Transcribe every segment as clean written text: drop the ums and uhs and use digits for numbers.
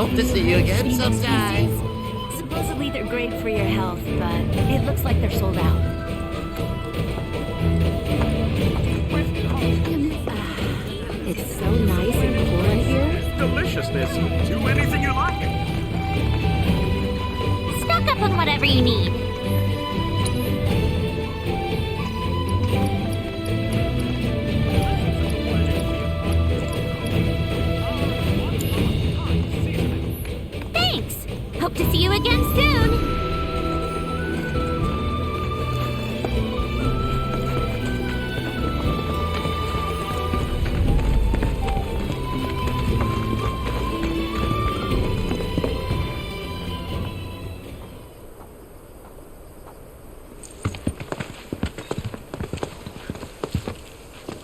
Hope to see you again sometime. Supposedly they're great for your health, but it looks like they're sold out. It's so nice and cool in here. Deliciousness. Do anything you like. Stock up on whatever you need. Thanks! Hope to see you again soon!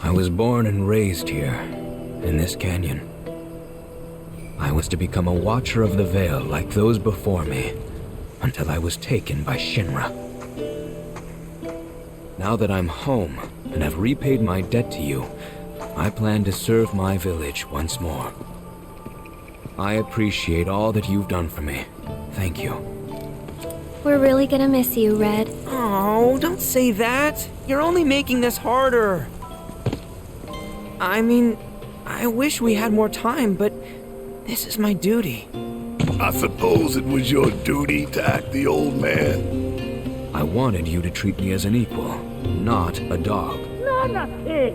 I was born and raised here, in this canyon. I was to become a watcher of the Veil like those before me, until I was taken by Shinra. Now that I'm home and have repaid my debt to you, I plan to serve my village once more. I appreciate all that you've done for me. Thank you. We're really gonna miss you, Red. Oh, don't say that. You're only making this harder. I mean, I wish we had more time, but this is my duty. I suppose it was your duty to act the old man. I wanted you to treat me as an equal, not a dog. None of this!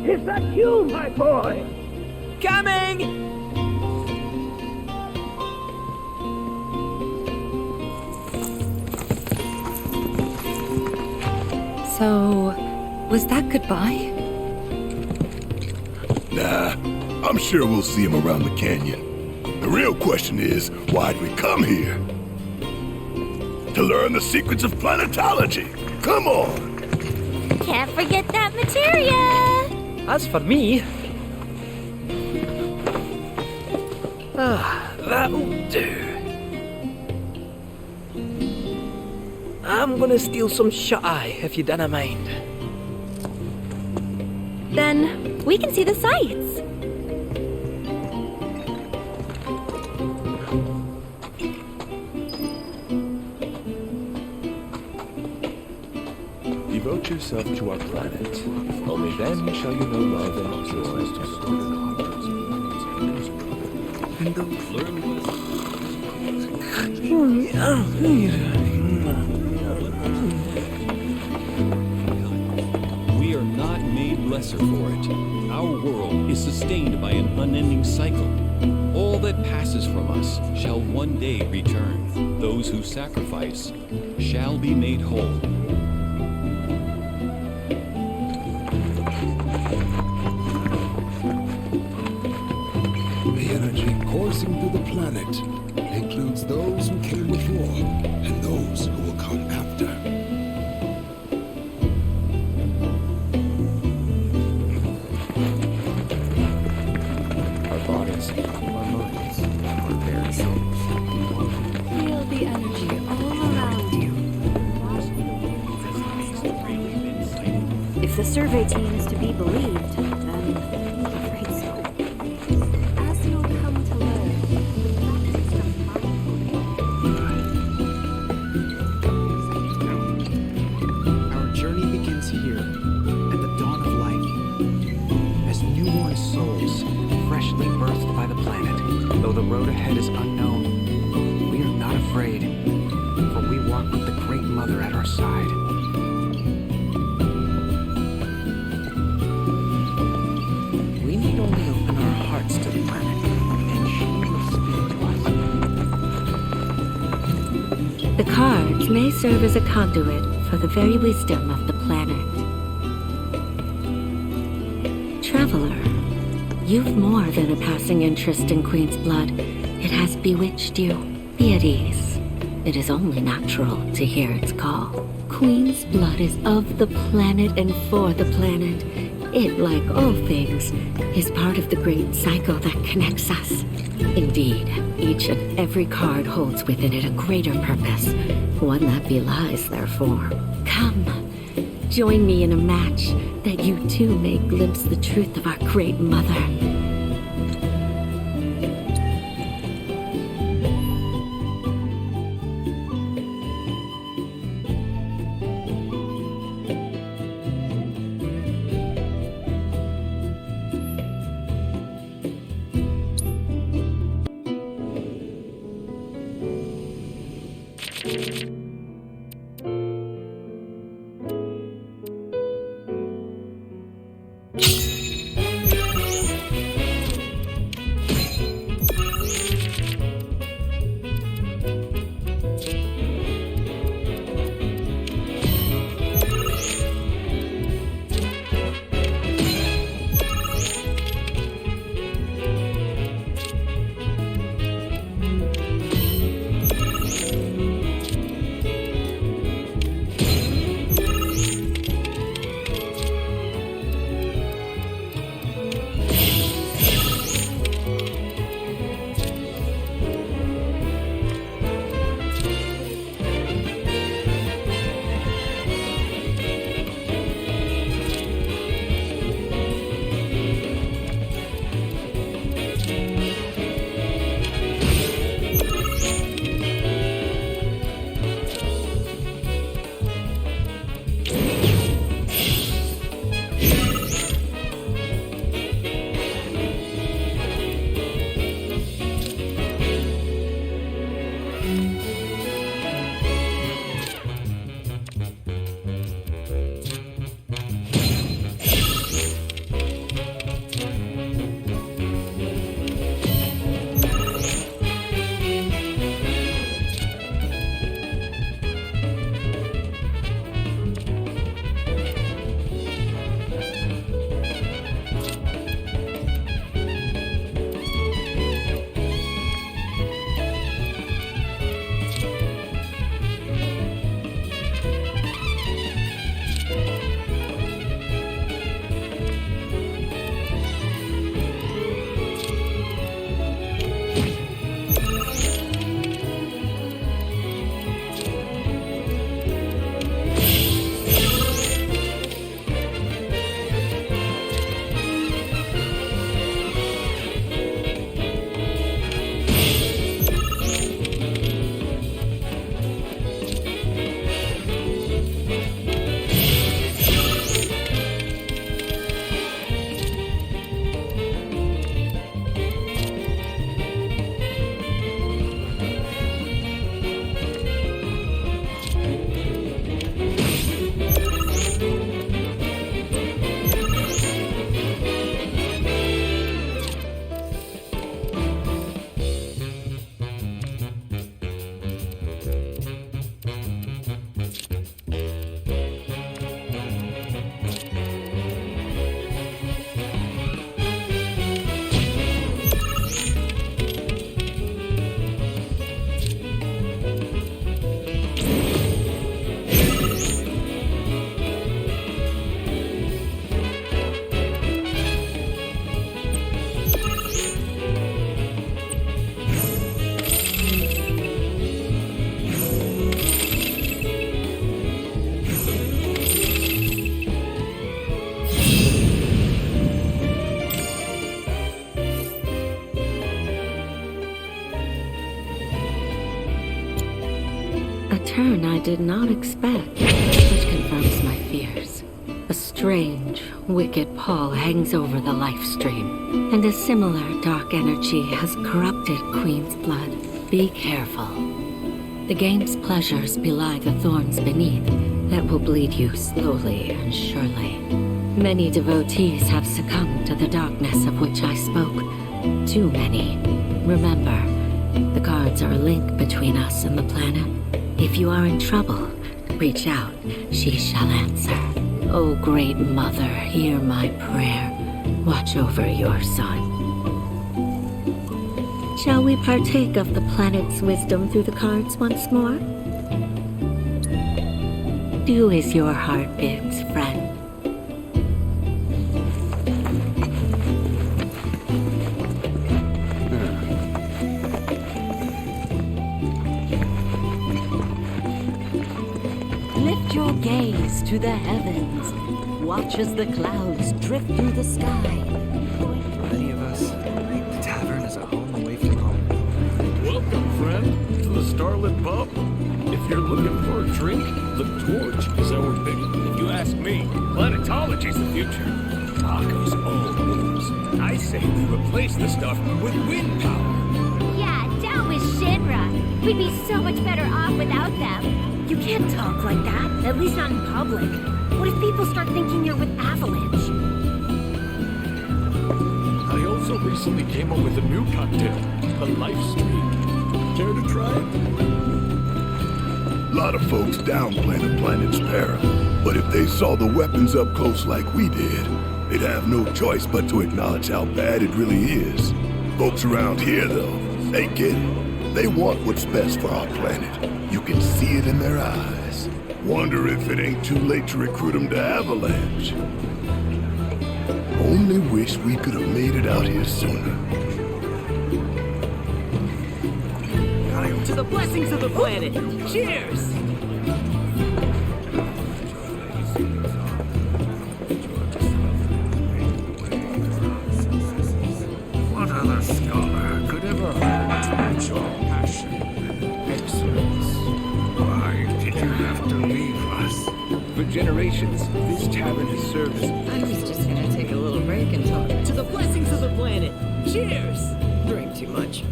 Is that you, my boy? Coming! So, was that goodbye? Nah, I'm sure we'll see him around the canyon. The real question is, why'd we come here? To learn the secrets of planetology. Come on! Can't forget that materia! As for me... that'll do. I'm gonna steal some shut-eye, if you don't mind. Then we can see the sights. Devote yourself to our planet. Only then shall you know love and joy to and We are not made lesser for it. Our world is sustained by an unending cycle. All that passes from us shall one day return. Those who sacrifice shall be made whole. The energy coursing through the planet includes those who came before and those who will come after. our bodies, our minds, our very souls. Feel the energy all around you. If the survey team is to be believed, then I'm afraid so. As you'll come to learn, Our journey begins here, at the dawn of life. As newborn souls, freshly birthed by the planet, though the road ahead is unknown, we are not afraid, for we walk with the Great Mother at our side. We need only open our hearts to the planet, and she will speak to us. The cards may serve as a conduit for the very wisdom of the planet. Traveler, you've more than a passing interest in Queen's blood. It has bewitched you. Be at ease. It is only natural to hear its call. Queen's blood is of the planet and for the planet. It, like all things, is part of the great cycle that connects us. Indeed, each and every card holds within it a greater purpose, one that belies their form. Come, join me in a match that you too may glimpse the truth of our Great Mother. did not expect, which confirms my fears. A strange, wicked pall hangs over the life stream, and a similar dark energy has corrupted Queen's blood. Be careful. The game's pleasures belie the thorns beneath that will bleed you slowly and surely. Many devotees have succumbed to the darkness of which I spoke. Too many. Remember, the cards are a link between us and the planet. If you are in trouble, reach out. She shall answer. O great mother, hear my prayer. Watch over your son. Shall we partake of the planet's wisdom through the cards once more? Do as your heart bids, friend. Lift your gaze to the heavens. Watch as the clouds drift through the sky. For many of us, the tavern is a home away from home. Welcome, friend, to the Starlit Pub. If you're looking for a drink, the torch is our pick. If you ask me, planetology's the future. Taco's all moves. I say we replace the stuff with wind power. Yeah, down with Shinra. We'd be so much better off without them. You can't talk like that, at least not in public. What if people start thinking you're with Avalanche? I also recently came up with a new cocktail, a life stream. Care to try it? A lot of folks downplay the planet's peril, but if they saw the weapons up close like we did, they'd have no choice but to acknowledge how bad it really is. Folks around here, though, they get it. They want what's best for our planet. You can see it in their eyes. Wonder if it ain't too late to recruit them to Avalanche. Only wish we could have made it out here sooner. To the blessings of the planet. Cheers! What other scholar could ever hope to reach your passion and excellence? Why did you have to leave us? For generations, this tavern has served as... I was just gonna take a little break and talk. To the blessings of the planet. Cheers! Drink too much.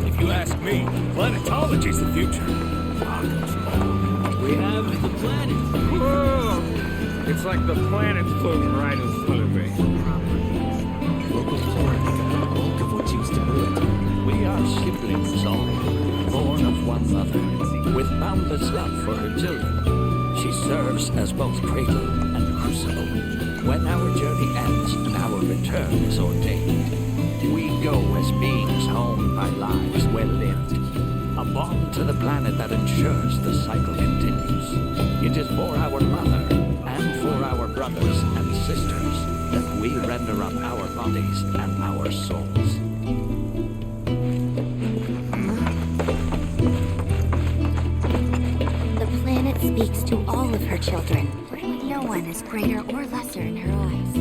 If you ask me, planetology's the future. We have the planet. Whoa! It's like the planet's floating right in front of me. Local flora make up the bulk of what's used to brew it. We are siblings all, born of one mother, with boundless love for her children. She serves as both cradle and crucible. When our journey ends and our return is ordained, we go as beings honed by lives well lived. A bond to the planet that ensures the cycle continues. It is for our mother and for our brothers and sisters that we render up our bodies and our souls. The planet speaks to all of her children. No one is greater or lesser in her eyes.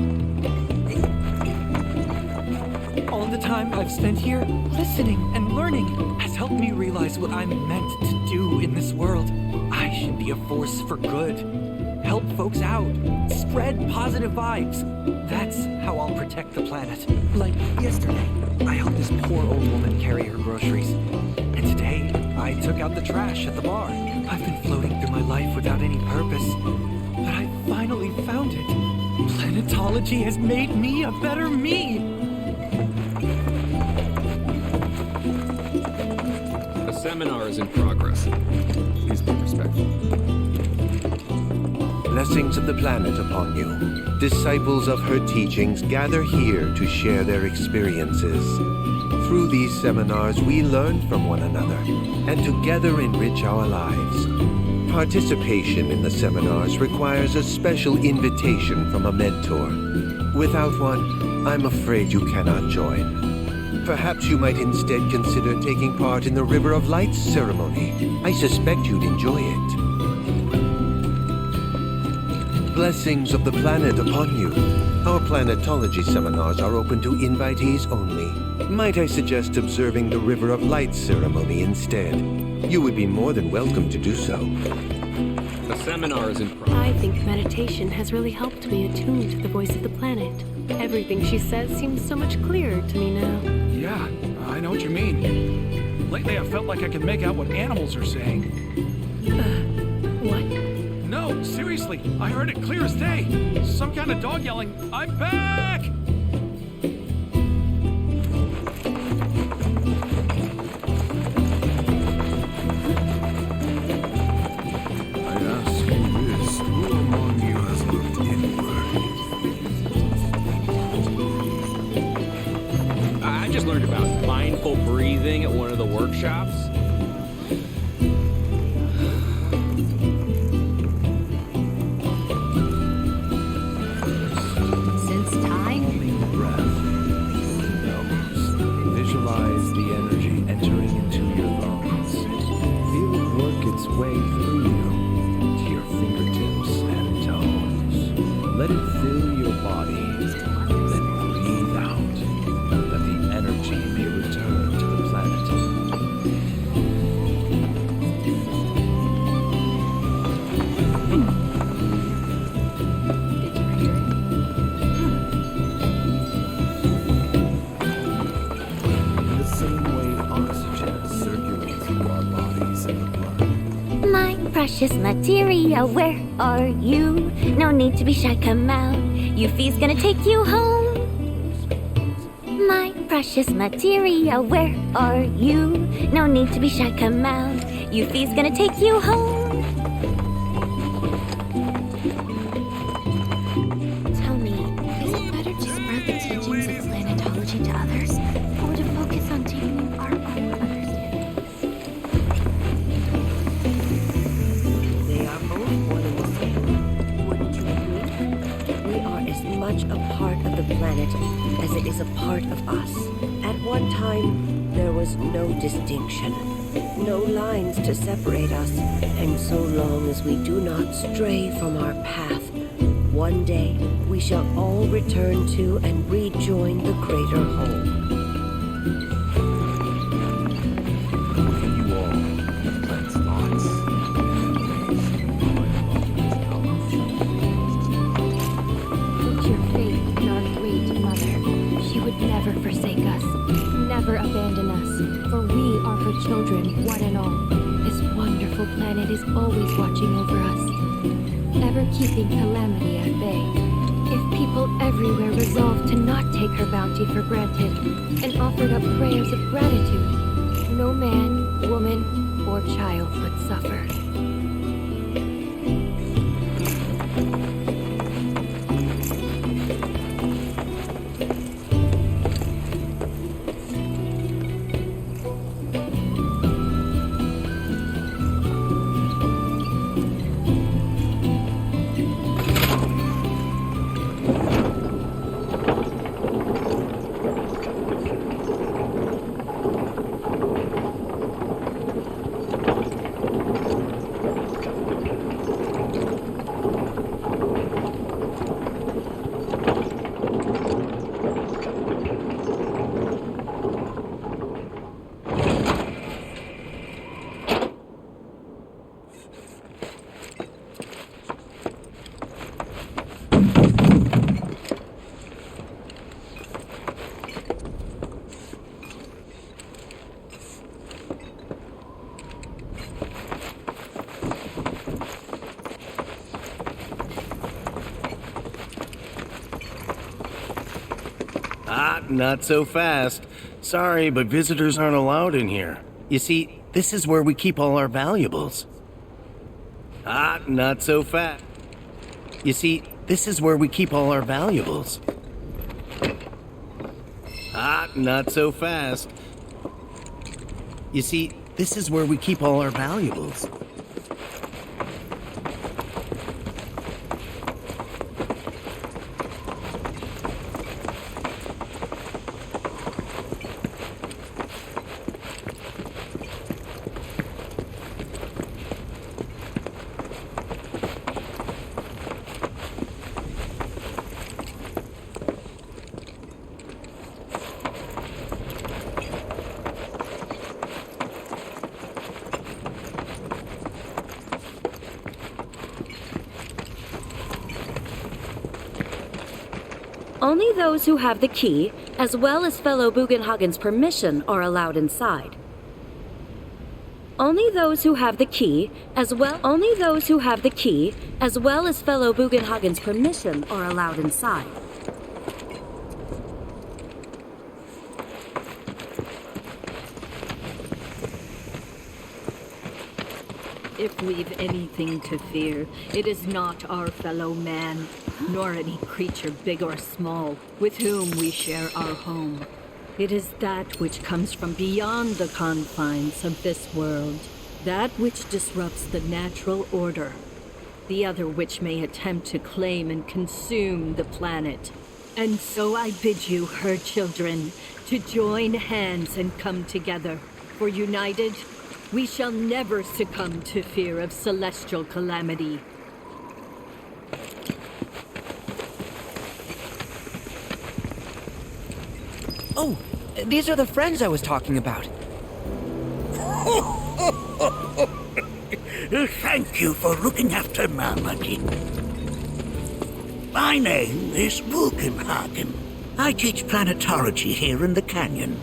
All the time I've spent here, listening and learning, has helped me realize what I'm meant to do in this world. I should be a force for good. Help folks out. Spread positive vibes. That's how I'll protect the planet. Like yesterday, I helped this poor old woman carry her groceries. And today, I took out the trash at the bar. I've been floating through my life without any purpose, but I finally found it. Planetology has made me a better me. A seminar is in progress. Please be respectful. Blessings of the planet upon you. Disciples of her teachings gather here to share their experiences. Through these seminars, we learn from one another and together enrich our lives. Participation in the seminars requires a special invitation from a mentor. Without one, I'm afraid you cannot join. Perhaps you might instead consider taking part in the River of Lights ceremony. I suspect you'd enjoy it. Blessings of the planet upon you. Our planetology seminars are open to invitees only. Might I suggest observing the River of Lights ceremony instead? you would be more than welcome to do so. A seminar is in progress. I think meditation has really helped me attune to the voice of the planet. Everything she says seems so much clearer to me now. Yeah, I know what you mean. Lately I felt like I could make out what animals are saying. What? No, seriously, I heard it clear as day. Some kind of dog yelling, "I'm back!" I just learned about mindful breathing at one of the workshops. Since time? Breath. Visualize the energy entering into your lungs. Feel it work its way through you to your fingertips and toes. Let it fill your body. Then breathe out. That the energy may return to the planet. The same way oxygen circulates through our bodies and the blood. My precious materia, where are you? No need to be shy, come out. Yuffie's gonna take you home. My precious materia, where are you? No need to be shy, come out. Yuffie's gonna take you home. Tell me, is it better to spread the teachings of planetology to others, or to focus on deepening our own understanding? They are both one and the same. Wouldn't you agree? We are as much a part of the planet as it is a part of us. At one time, there was no distinction, no lines to separate us, and so long as we do not stray from our path, one day we shall all return to and rejoin the greater whole. You all plant thoughts. Put your faith in our great mother. She would never forsake us, never abandon us, for we are her children, one and all. This wonderful planet is always watching over us, ever keeping calamity at bay. If people everywhere resolved to not take her bounty for granted and offered up prayers of gratitude, no man, woman, or child would suffer. Not so fast. Sorry, but visitors aren't allowed in here. You see, this is where we keep all our valuables. Not so fast. You see, this is where we keep all our valuables. Not so fast. You see, this is where we keep all our valuables. Only those who have the key, as well as fellow Bugenhagen's permission, are allowed inside. Only those who have the key, as well as fellow Bugenhagen's permission, are allowed inside. If we've anything to fear, it is not our fellow man, nor any creature big or small, with whom we share our home. It is that which comes from beyond the confines of this world, that which disrupts the natural order, the other which may attempt to claim and consume the planet. And so I bid you, her children, to join hands and come together, for united, we shall never succumb to fear of celestial calamity. Oh, these are the friends I was talking about. Thank you for looking after Anakin. My name is Bugenhagen. I teach planetology here in the canyon.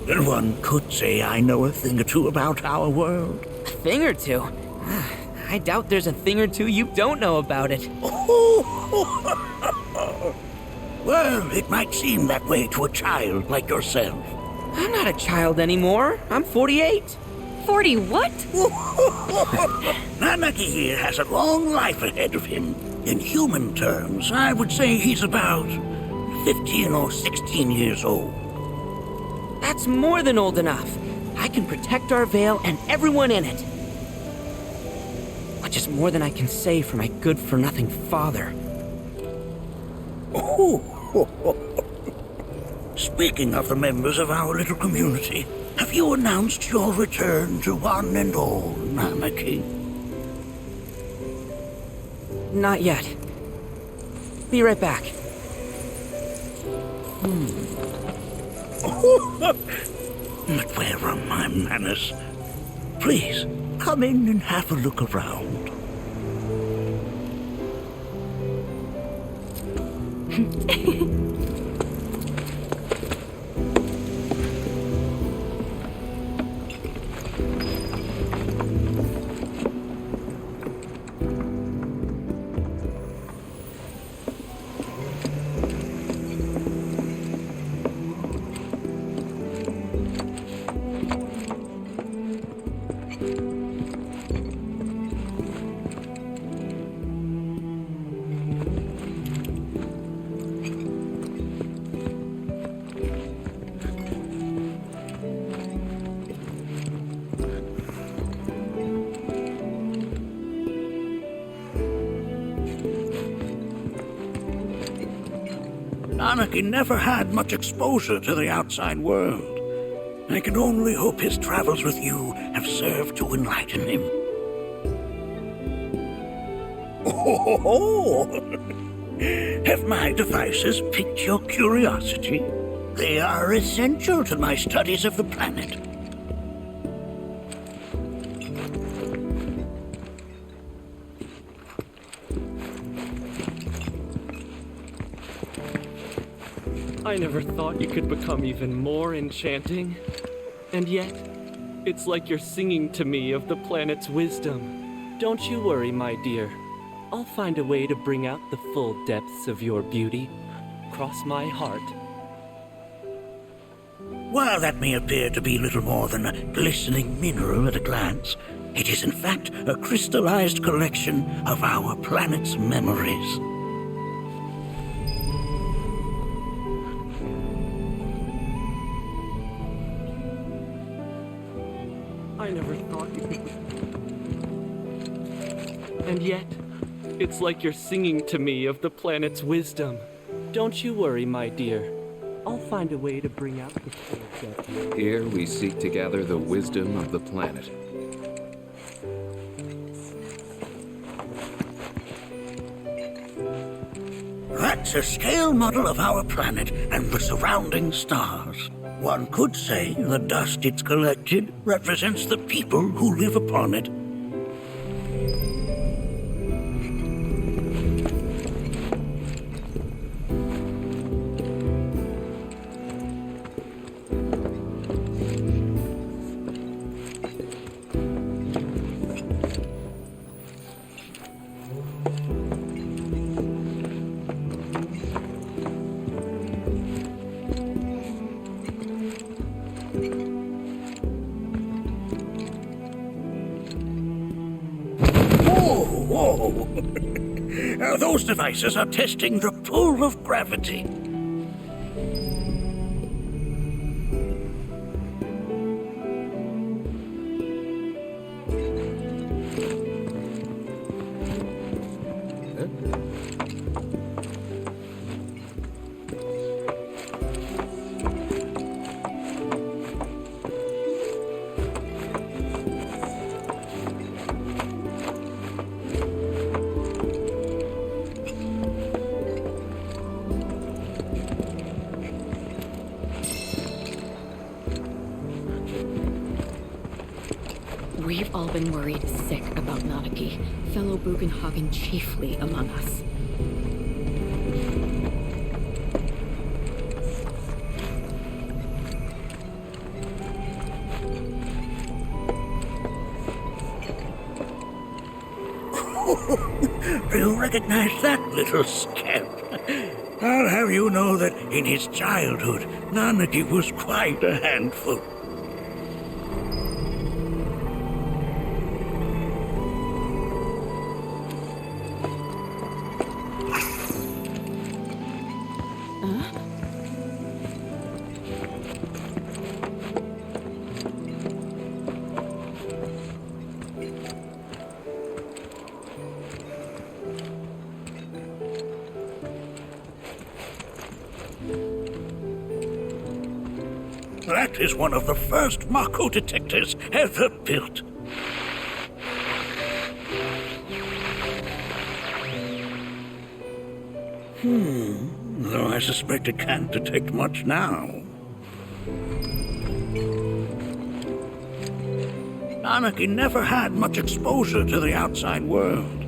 And one could say I know a thing or two about our world. A thing or two? I doubt there's a thing or two you don't know about it. Well, it might seem that way to a child like yourself. I'm not a child anymore. I'm 48. 40 what? Nanaki here has a long life ahead of him. In human terms, I would say he's about 15 or 16 years old. That's more than old enough. I can protect our Vale and everyone in it. Which is more than I can say for my good-for-nothing father. Speaking of the members of our little community, have you announced your return to one and all, Nanaki? Not yet. Be right back. But where are my manners? Please, come in and have a look around. Anakin never had much exposure to the outside world. I can only hope his travels with you have served to enlighten him. Have my devices piqued your curiosity? They are essential to my studies of the planet. I never thought you could become even more enchanting. And yet, it's like you're singing to me of the planet's wisdom. Don't you worry, my dear. I'll find a way to bring out the full depths of your beauty. Cross my heart. While that may appear to be little more than a glistening mineral at a glance, it is in fact a crystallized collection of our planet's memories. I never thought you could. And yet, it's like you're singing to me of the planet's wisdom. Don't you worry, my dear. I'll find a way to bring out the full depth. Here we seek to gather the wisdom of the planet. That's a scale model of our planet and the surrounding stars. One could say the dust it's collected represents the people who live upon it. Whoa! Those devices are testing the pull of gravity. We've all been worried sick about Nanaki, fellow Bugenhagen chiefly among us. Do you recognize that little scamp? I'll have you know that in his childhood, Nanaki was quite a handful. That is one of the first Mako detectors ever built. Though I suspect it can't detect much now. Nanaki never had much exposure to the outside world.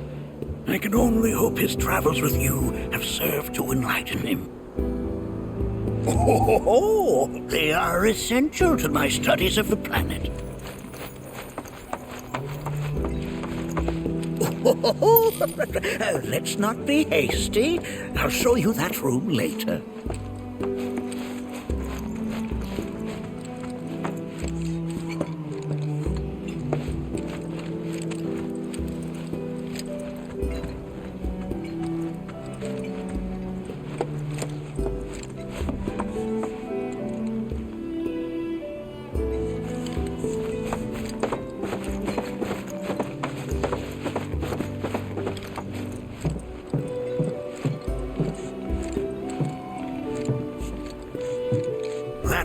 I can only hope his travels with you have served to enlighten him. Oh, they are essential to my studies of the planet. Let's not be hasty. I'll show you that room later.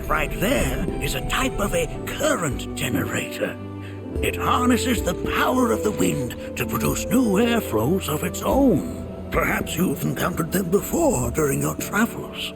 Right there is a type of a current generator. It harnesses the power of the wind to produce new airflows of its own. Perhaps you've encountered them before during your travels.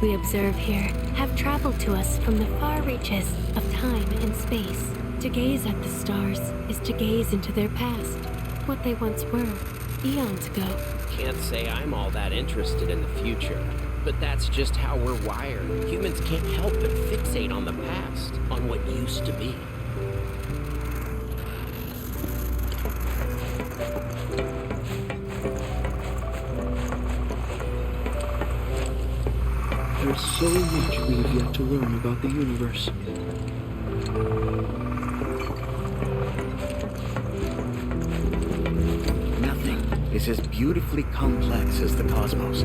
We observe here have traveled to us from the far reaches of time and space. To gaze at the stars is to gaze into their past, what they once were, eons ago. Can't say I'm all that interested in the future, but that's just how we're wired. Humans can't help but fixate on the past, on what used to be. There's so much we have yet to learn about the universe. Nothing is as beautifully complex as the cosmos.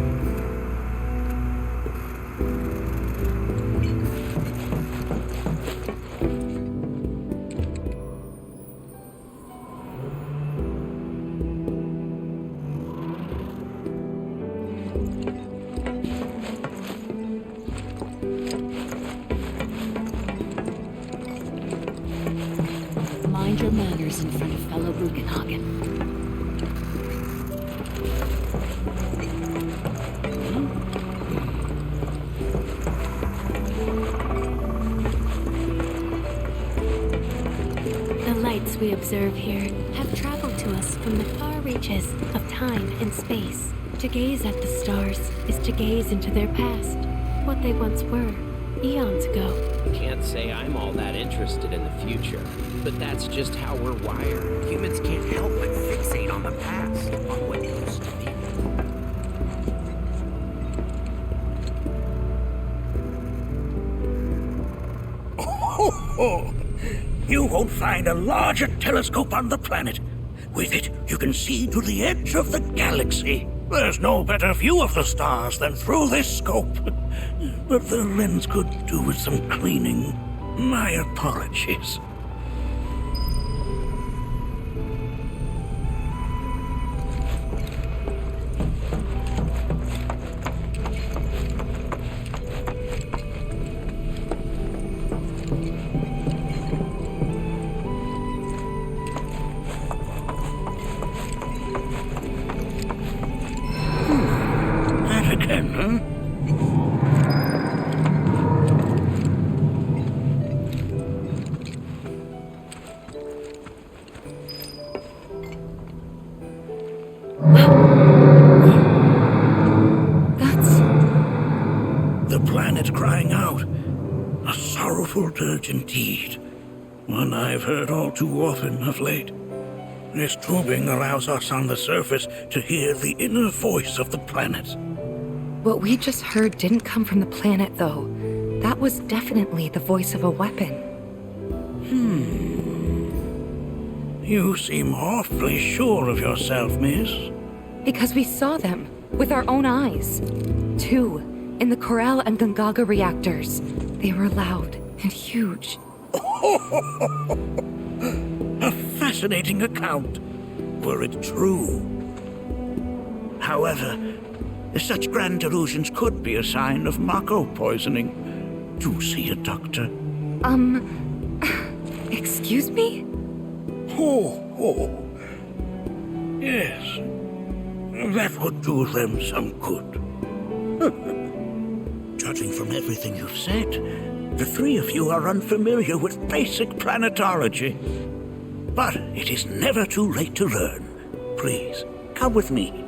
proper manners in front of fellow Bugenhagen. The lights we observe here have traveled to us from the far reaches of time and space. To gaze at the stars is to gaze into their past, what they once were, eons ago. Can't say I'm all that interested in the future, but that's just how we're wired. Humans can't help but fixate on the past, on what used to be. Oh, you won't find a larger telescope on the planet. With it, you can see to the edge of the galaxy. There's no better view of the stars than through this scope. But the lens could do with some cleaning. My apologies. That again, huh? The planet crying out. A sorrowful dirge indeed. One I've heard all too often of late. This tubing allows us on the surface to hear the inner voice of the planet. What we just heard didn't come from the planet, though. That was definitely the voice of a weapon. You seem awfully sure of yourself, miss. Because we saw them, with our own eyes. 2, in the Corel and Gungaga reactors. They were loud and huge. A fascinating account, were it true. However, such grand delusions could be a sign of Mako poisoning. Do see a doctor. Excuse me? Yes. That would do them some good. Judging from everything you've said, the three of you are unfamiliar with basic planetology. But it is never too late to learn. Please, come with me.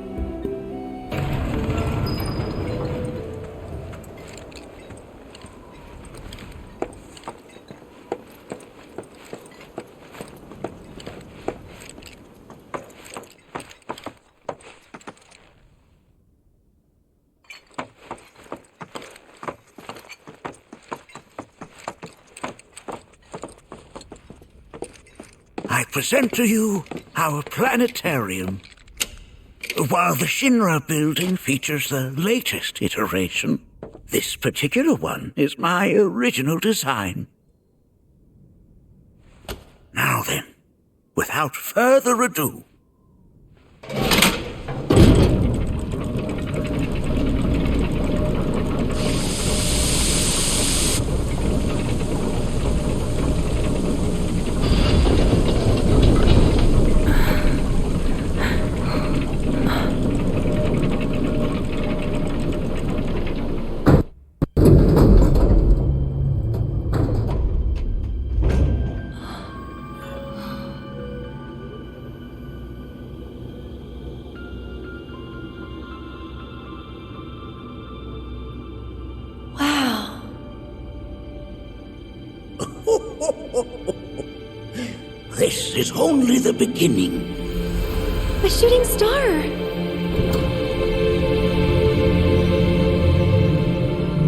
I present to you our planetarium. While the Shinra building features the latest iteration, this particular one is my original design. Now then, without further ado, this is only the beginning. A shooting star!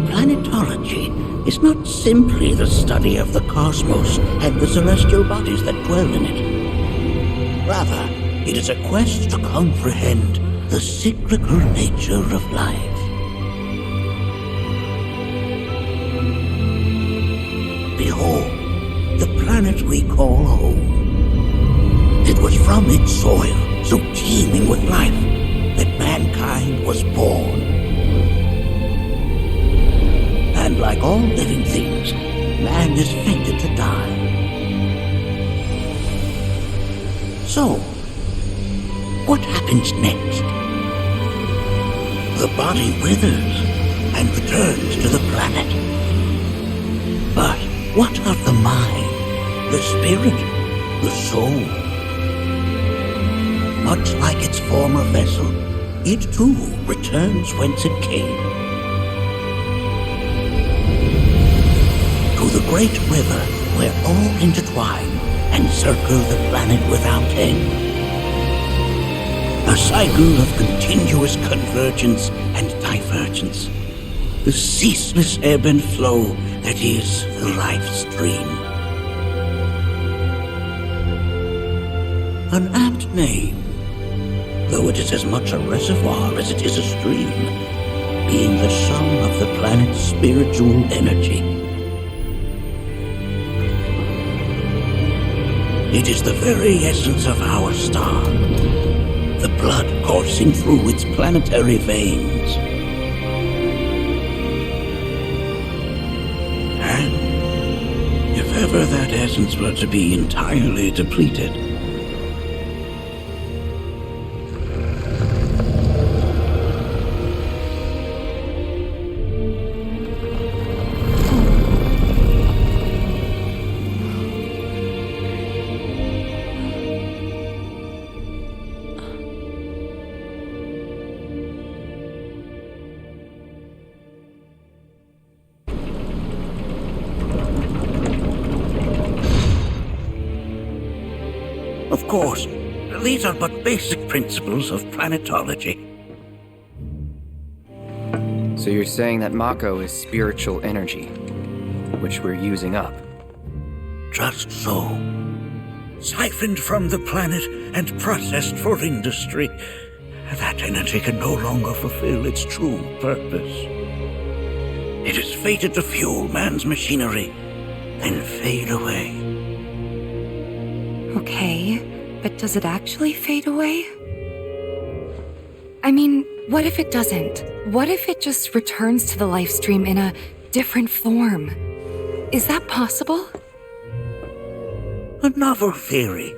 Planetology is not simply the study of the cosmos and the celestial bodies that dwell in it. Rather, it is a quest to comprehend the cyclical nature of life. Behold, the planet we call home. It was from its soil, so teeming with life, that mankind was born. And like all living things, man is fated to die. So, what happens next? The body withers and returns to the planet. But what of the mind, the spirit, the soul? Much like its former vessel, it too returns whence it came. To the great river where all intertwine and circle the planet without end. A cycle of continuous convergence and divergence. The ceaseless ebb and flow that is the life stream. An apt name, though it is as much a reservoir as it is a stream, being the sum of the planet's spiritual energy. It is the very essence of our star, the blood coursing through its planetary veins. And if ever that essence were to be entirely depleted, of course, these are but basic principles of planetology. So you're saying that Mako is spiritual energy, which we're using up? Just so. Siphoned from the planet and processed for industry, that energy can no longer fulfill its true purpose. It is fated to fuel man's machinery, then fade away. Okay, but does it actually fade away? I mean, what if it doesn't? What if it just returns to the life stream in a different form? Is that possible? A novel theory,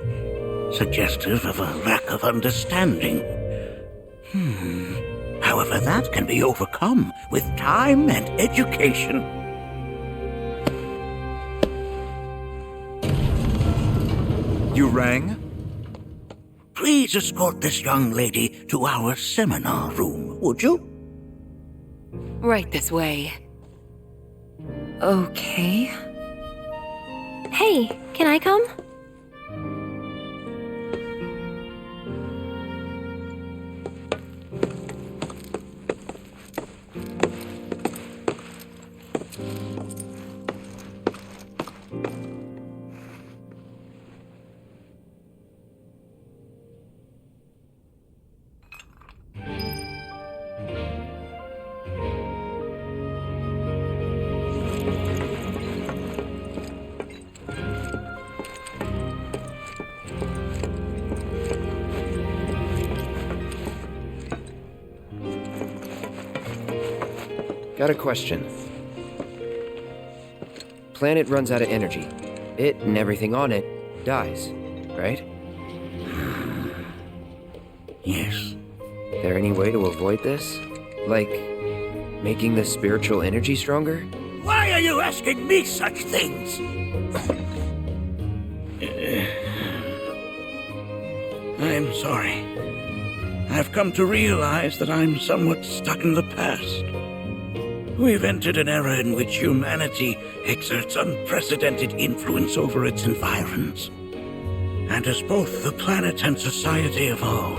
suggestive of a lack of understanding. However, that can be overcome with time and education. You rang? Please escort this young lady to our seminar room, would you? Right this way. Okay. Hey, can I come? Got a question. Planet runs out of energy. It and everything on it dies, right? Yes. There any way to avoid this? Like, making the spiritual energy stronger? Why are you asking me such things? I'm sorry. I've come to realize that I'm somewhat stuck in the past. We've entered an era in which humanity exerts unprecedented influence over its environs. And as both the planet and society evolve,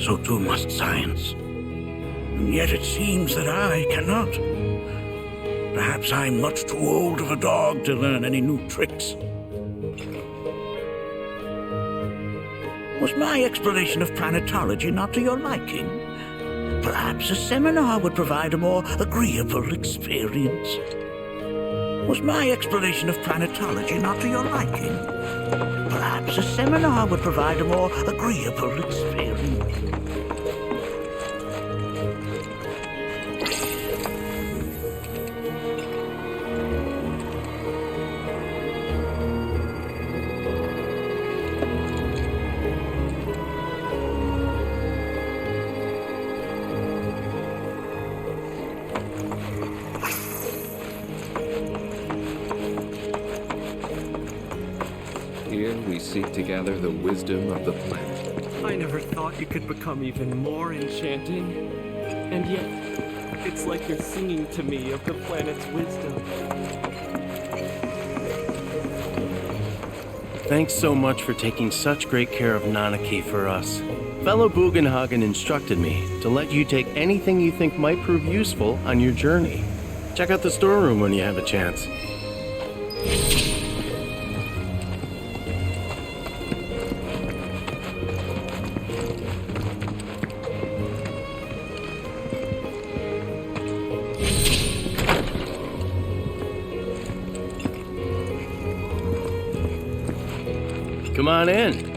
so too must science. And yet it seems that I cannot. Perhaps I'm much too old of a dog to learn any new tricks. Was my explanation of planetology not to your liking? Perhaps a seminar would provide a more agreeable experience. Was my explanation of planetology not to your liking? Perhaps a seminar would provide a more agreeable experience. seek to gather the wisdom of the planet. I never thought you could become even more enchanting. And yet, it's like you're singing to me of the planet's wisdom. Thanks so much for taking such great care of Nanaki for us. Fellow Bugenhagen instructed me to let you take anything you think might prove useful on your journey. Check out the storeroom when you have a chance. Come on in.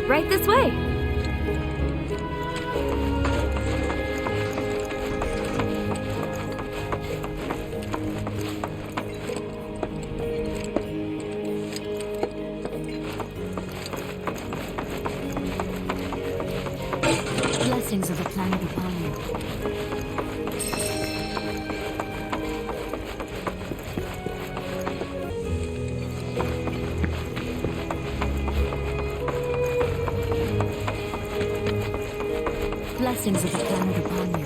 Right this way. Blessings of the planet upon you. Blessings of the planet upon you.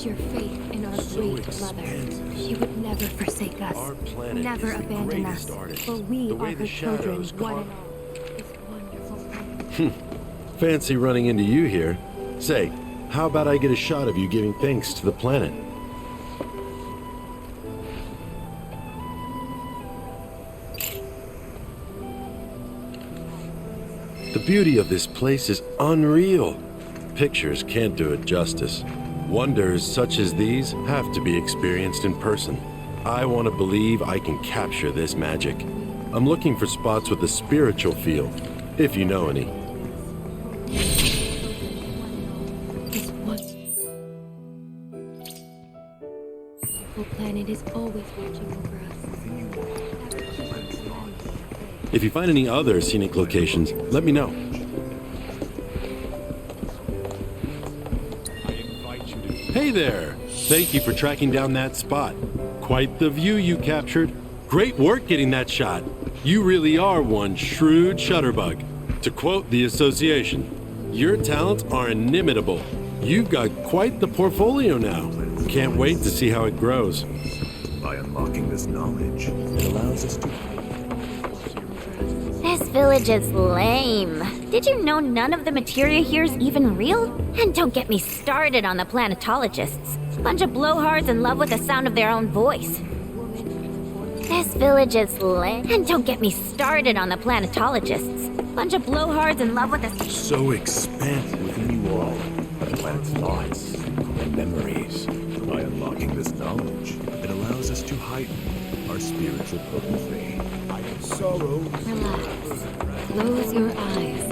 Your faith in our great mother. She would never forsake us, never abandon us, for we are her children, one and all. This wonderful Fancy running into you here. Say, how about I get a shot of you giving thanks to the planet? The beauty of this place is unreal. Pictures can't do it justice. Wonders such as these have to be experienced in person. I want to believe I can capture this magic. I'm looking for spots with a spiritual feel, if you know any. beautiful planet is always watching over us. If you find any other scenic locations, let me know. Hey there! Thank you for tracking down that spot. Quite the view you captured. Great work getting that shot. You really are one shrewd shutterbug. To quote the association, your talents are inimitable. You've got quite the portfolio now. Can't wait to see how it grows. By unlocking this knowledge, it allows us to... This village is lame. Did you know none of the materia here is even real? And don't get me started on the planetologists. Bunch of blowhards in love with the sound of their own voice. This village is lame. And don't get me started on the planetologists. Bunch of blowhards in love with the... So expansive within you all. The planet's thoughts and memories. By unlocking this knowledge, it allows us to heighten our spiritual potency. Sorrow. Relax. Close your eyes.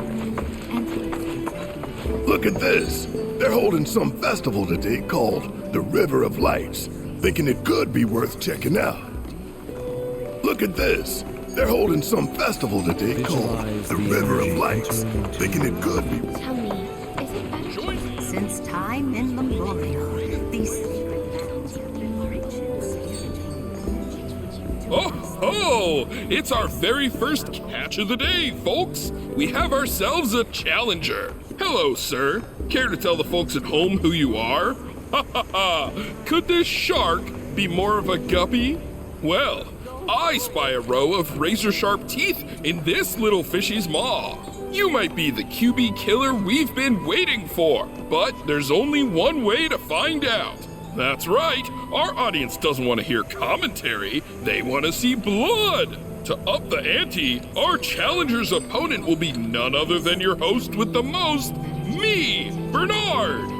Look at this! They're holding some festival today called the River of Lights. Thinking it could be worth checking out. Look at this! They're holding some festival today called the River of Lights. Thinking it could be... Tell me, is it better? Since time immemorial, these sacred lands have been rich in spirit. Oh, it's our very first catch of the day, folks. We have ourselves a challenger. Hello, sir. Care to tell the folks at home who you are? Ha ha ha! Could this shark be more of a guppy? Well, I spy a row of razor-sharp teeth in this little fishy's maw. You might be the QB killer we've been waiting for, but there's only one way to find out. That's right, our audience doesn't want to hear commentary, they want to see blood. To up the ante, our challenger's opponent will be none other than your host with the most, me, Bernard.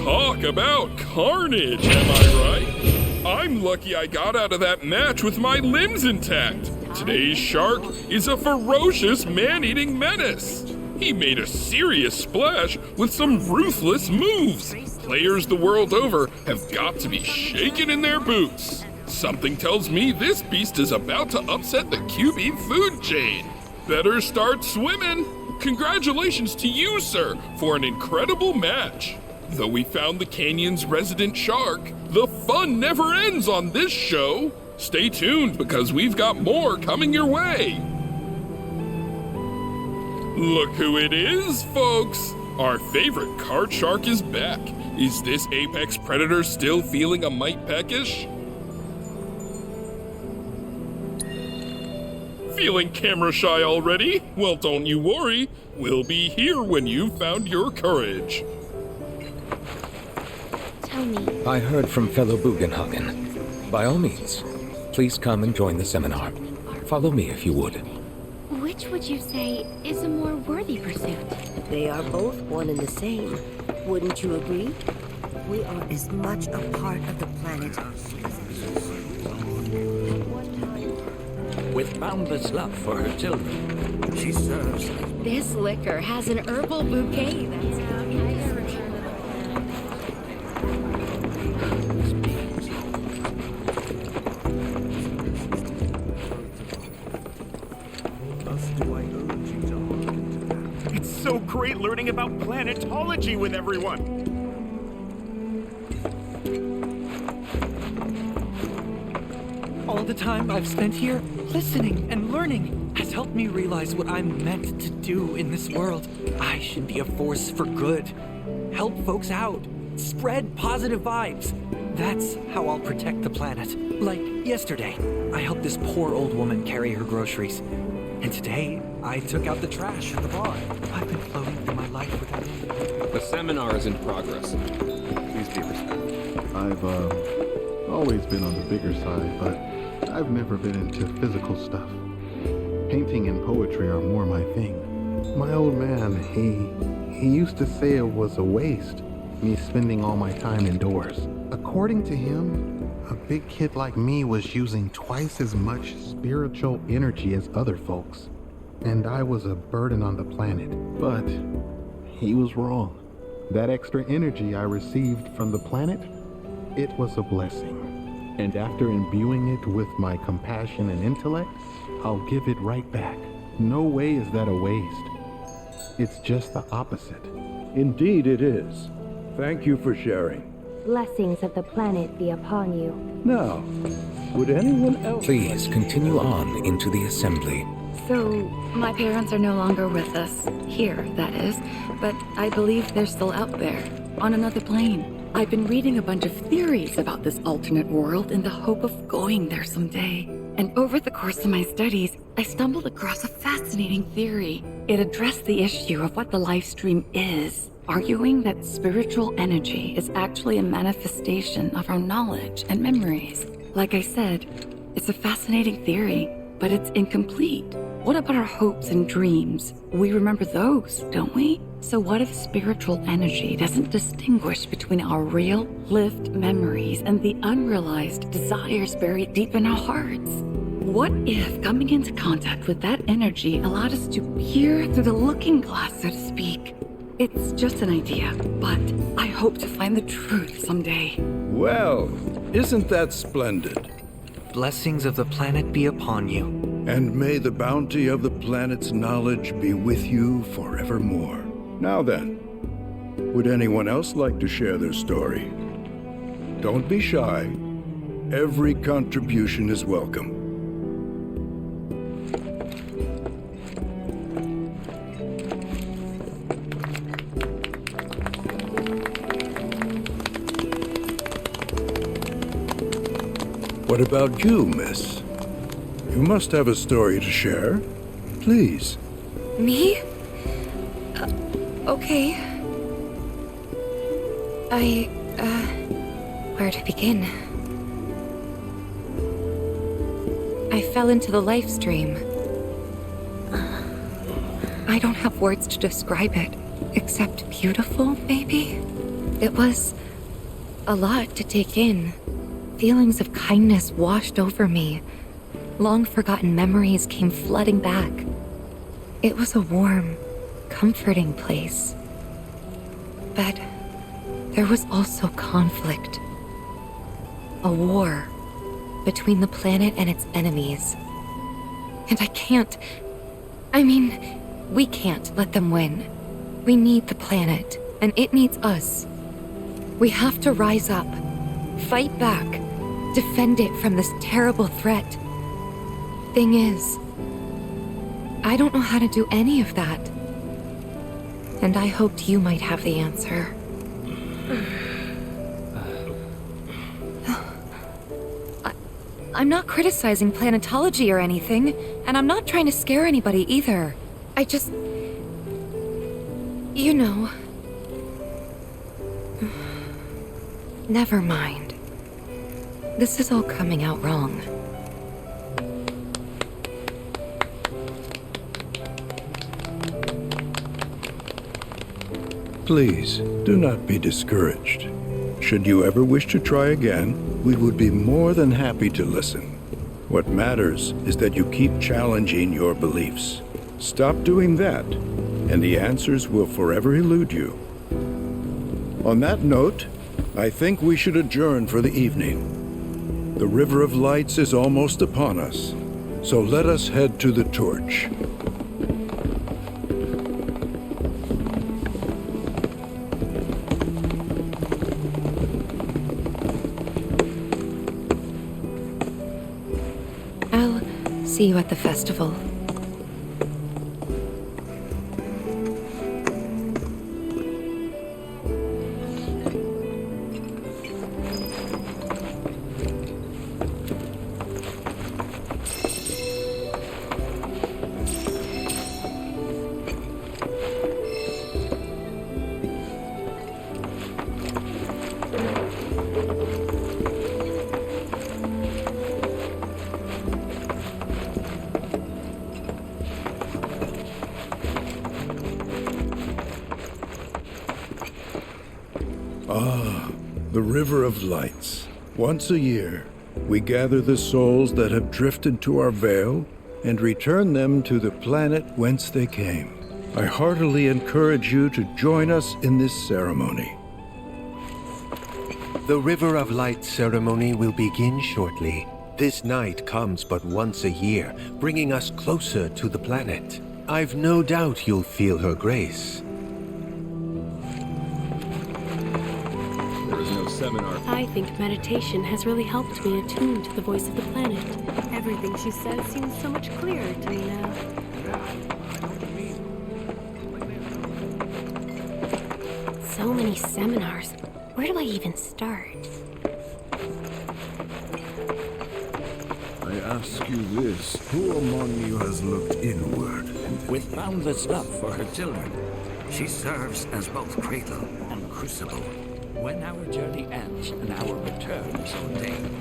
Talk about carnage, am I right? I'm lucky I got out of that match with my limbs intact. Today's shark is a ferocious man-eating menace. He made a serious splash with some ruthless moves. Players the world over have got to be shaking in their boots. Something tells me this beast is about to upset the QB food chain. Better start swimming. Congratulations to you, sir, for an incredible match. Though we found the canyon's resident shark, the fun never ends on this show. Stay tuned because we've got more coming your way. Look who it is, folks. Our favorite card shark is back. Is this apex predator still feeling a mite peckish? Feeling camera shy already? Well, don't you worry. We'll be here when you've found your courage. Tell me. I heard from fellow Bugenhagen. By all means, please come and join the seminar. Follow me if you would. Which would you say is a more worthy pursuit? They are both one and the same. Wouldn't you agree? We are as much a part of the planet as With boundless love for her children, she serves. This liquor has an herbal bouquet that's It's so great learning about planetology with everyone. All the time I've spent here, listening and learning, has helped me realize what I'm meant to do in this world. I should be a force for good. Help folks out. Spread positive vibes. That's how I'll protect the planet. Like yesterday, I helped this poor old woman carry her groceries. And today, I took out the trash at the bar. I've been floating through my life without... The seminar is in progress. Please be respectful. I've always been on the bigger side, but I've never been into physical stuff. Painting and poetry are more my thing. My old man, he used to say it was a waste, me spending all my time indoors. According to him, a big kid like me was using twice as much spiritual energy as other folks, and I was a burden on the planet. But he was wrong. That extra energy I received from the planet, it was a blessing. And after imbuing it with my compassion and intellect, I'll give it right back. No way is that a waste. It's just the opposite. Indeed it is. Thank you for sharing. Blessings of the planet be upon you. Now, would anyone else... Please continue on into the assembly. So, my parents are no longer with us. Here, that is. But I believe they're still out there, on another plane. I've been reading a bunch of theories about this alternate world in the hope of going there someday. And over the course of my studies, I stumbled across a fascinating theory. It addressed the issue of what the life stream is, arguing that spiritual energy is actually a manifestation of our knowledge and memories. Like I said, it's a fascinating theory, but it's incomplete. What about our hopes and dreams? We remember those, don't we? So what if spiritual energy doesn't distinguish between our real, lived memories and the unrealized desires buried deep in our hearts? What if coming into contact with that energy allowed us to peer through the looking glass, so to speak? It's just an idea, but I hope to find the truth someday. Well, isn't that splendid? Blessings of the planet be upon you. And may the bounty of the planet's knowledge be with you forevermore. Now then, would anyone else like to share their story? Don't be shy. Every contribution is welcome. What about you, miss? You must have a story to share. Please. Me? Okay. Where to begin? I fell into the life stream. I don't have words to describe it, except beautiful, maybe? It was a lot to take in. Feelings of kindness washed over me. Long-forgotten memories came flooding back. It was a warm, comforting place. But there was also conflict. A war between the planet and its enemies. And we can't let them win. We need the planet, and it needs us. We have to rise up, fight back, defend it from this terrible threat. Thing is, I don't know how to do any of that. And I hoped you might have the answer. I'm not criticizing planetology or anything, and I'm not trying to scare anybody either. I just... You know... Never mind. This is all coming out wrong. Please, do not be discouraged. Should you ever wish to try again, we would be more than happy to listen. What matters is that you keep challenging your beliefs. Stop doing that, and the answers will forever elude you. On that note, I think we should adjourn for the evening. The River of Lights is almost upon us, so let us head to the torch. See you at the festival. The River of Lights. Once a year, we gather the souls that have drifted to our veil and return them to the planet whence they came. I heartily encourage you to join us in this ceremony. The River of Lights ceremony will begin shortly. This night comes but once a year, bringing us closer to the planet. I've no doubt you'll feel her grace. Seminar. I think meditation has really helped me attune to the voice of the planet. Everything she says seems so much clearer to me now. So many seminars. Where do I even start? I ask you this, who among you has looked inward? With boundless love for her children, she serves as both cradle and crucible. When our journey ends and our return is ordained,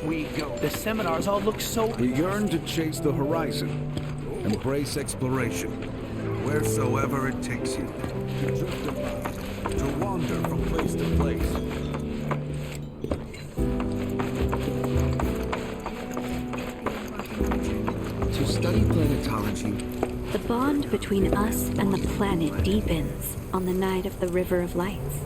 we go. The seminars all look so... We yearn to chase the horizon, embrace exploration, wheresoever it takes you, to drift about, to wander from place to place. To study planetology, the bond between us and the planet deepens on the night of the River of Lights.